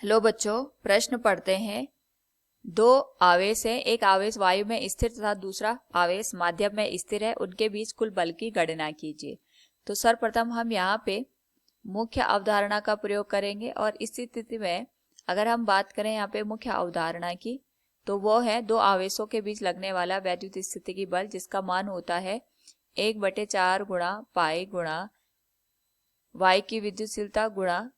Hello बच्चों, प्रश्न पढ़ते हैं। दो आवेश हैं, एक आवेश वायु में स्थिर तथा दूसरा आवेश माध्यम में स्थिर है। उनके बीच कुल बल की गणना कीजिए। तो सर्वप्रथम हम यहाँ पे मुख्य अवधारणा का प्रयोग करेंगे और इस स्थिति में अगर हम बात करें यहाँ पे मुख्य अवधारणा की, तो वो है दो आवेशों के बीच लगने वाला वैद्युत स्थितिकी बल, जिसका मान होता है 1/4 गुणा पाई गुणा वाई की विद्युतशीलता गुणा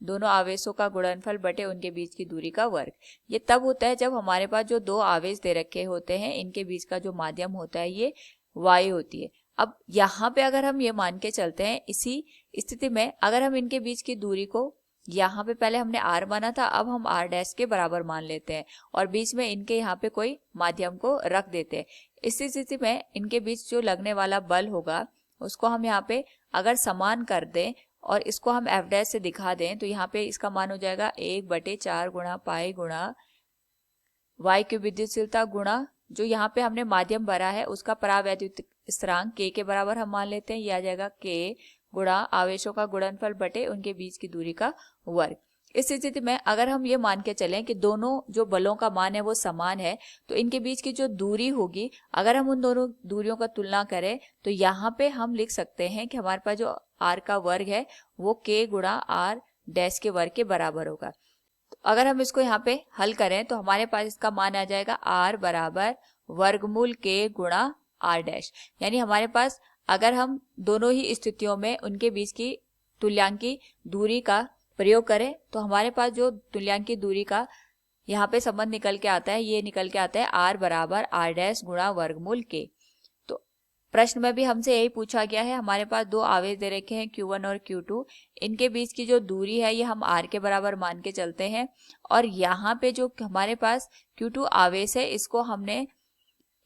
दोनों आवेशों का गुणनफल बटे उनके बीच की दूरी का वर्ग। ये तब होता है जब हमारे पास जो दो आवेश दे रखे होते हैं, इनके बीच का जो माध्यम होता है ये वायु होती है। अब यहाँ पे अगर हम ये मान के चलते हैं, इसी स्थिति में अगर हम इनके बीच की दूरी को, यहाँ पे पहले हमने r माना था, अब हम r डैश के बराबर मान लेते हैं और बीच में इनके यहाँ पे कोई माध्यम को रख देते हैं। इस स्थिति में इनके बीच जो लगने वाला बल होगा उसको हम यहाँ पे अगर समान कर दें और इसको हम एफ डैश से दिखा दें, तो यहाँ पे इसका मान हो जाएगा 1/4 गुणा पाई गुणा वाई की विद्युतशीलता गुणा जो यहाँ पे हमने माध्यम भरा है उसका परावैद्युत स्थिरांक k के बराबर हम मान लेते हैं। यह आ जाएगा k गुणा आवेशों का गुणनफल बटे उनके बीच की दूरी का वर्ग। इस स्थिति में अगर हम ये मान के चलें कि दोनों जो बलों का मान है वो समान है, तो इनके बीच की जो दूरी होगी, अगर हम उन दोनों दूरियों का तुलना करें तो यहाँ पे हम लिख सकते हैं कि हमारे पास जो r का वर्ग है वो k गुणा r डैश के वर्ग के बराबर होगा। तो अगर हम इसको यहाँ पे हल करें तो हमारे पास इसका मान आ जाएगा r बराबर वर्गमूल k गुणा r डैश। यानी हमारे पास अगर हम दोनों ही स्थितियों में उनके बीच की तुल्यांकी दूरी का प्रयोग करें तो हमारे पास जो तुल्यांकी दूरी का यहाँ पे संबंध निकल के आता है, ये निकल के आता है r बराबर r डैश गुणा वर्गमूल k। तो प्रश्न में भी हमसे यही पूछा गया है। हमारे पास दो आवेश दे रखे हैं Q1 और Q2, इनके बीच की जो दूरी है ये हम r के बराबर मान के चलते हैं और यहाँ पे जो हमारे पास Q2 आवेश है इसको हमने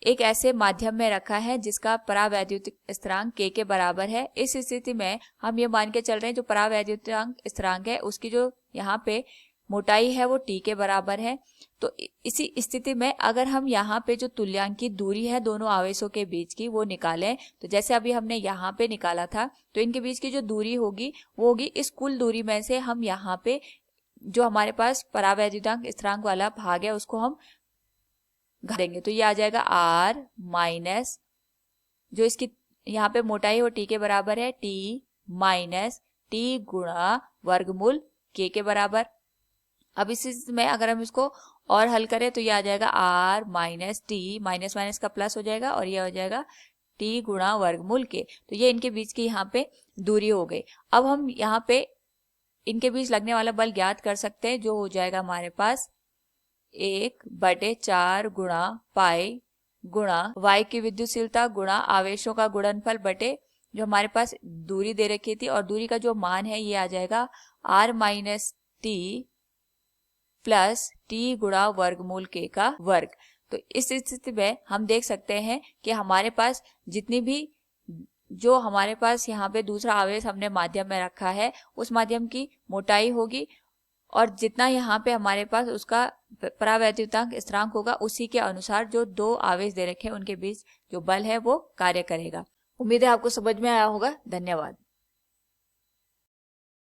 एक ऐसे माध्यम में रखा है जिसका परावैद्युतिक स्थिरांक k के बराबर है। इस स्थिति में हम ये मान के चल रहे हैं जो परावैद्युतिक स्थिरांक है उसकी जो यहाँ पे मोटाई है वो t के बराबर है। तो इसी स्थिति में अगर हम यहाँ पे जो तुल्यांकी दूरी है दोनों आवेशों के बीच की वो निकालें, तो जैसे अभी हमने यहाँ पे निकाला था, तो इनके बीच की जो दूरी होगी वो होगी इस कुल दूरी में से हम यहाँ पे जो हमारे पास परावैद्युतांक स्थिरांक वाला भाग है उसको हम घटा देंगे। तो ये आ जाएगा r माइनस जो इसकी यहाँ पे मोटाई हो t के बराबर है, t माइनस t गुणा वर्गमूल k के बराबर। अब इस में अगर हम इसको और हल करें तो ये आ जाएगा r minus t, minus minus का प्लस हो जाएगा और ये हो जाएगा t गुणा वर्गमूल k। तो ये इनके बीच की यहाँ पे दूरी हो गई। अब हम यहाँ पे इनके बीच लगने वाला बल ज्ञात कर सकते हैं, जो हो जाएगा हमारे पास 1/4 गुणा पाई गुणा वाई की विद्युतशीलता गुणा आवेशों का गुणनफल बटे जो हमारे पास दूरी दे रखी थी, और दूरी का जो मान है ये आ जाएगा r minus T plus T गुणा वर्गमूल k का वर्ग। तो इस स्थिति में हम देख सकते हैं कि हमारे पास जितनी भी जो हमारे पास यहाँ पे दूसरा आवेश हमने माध्यम में रखा है उस माध्यम की मोटाई होगी और जितना यहाँ पे हमारे पास उसका परावैद्युतांक स्थिरांक होगा उसी के अनुसार जो दो आवेश दे रखे हैं उनके बीच जो बल है वो कार्य करेगा। उम्मीद है आपको समझ में आया होगा। धन्यवाद।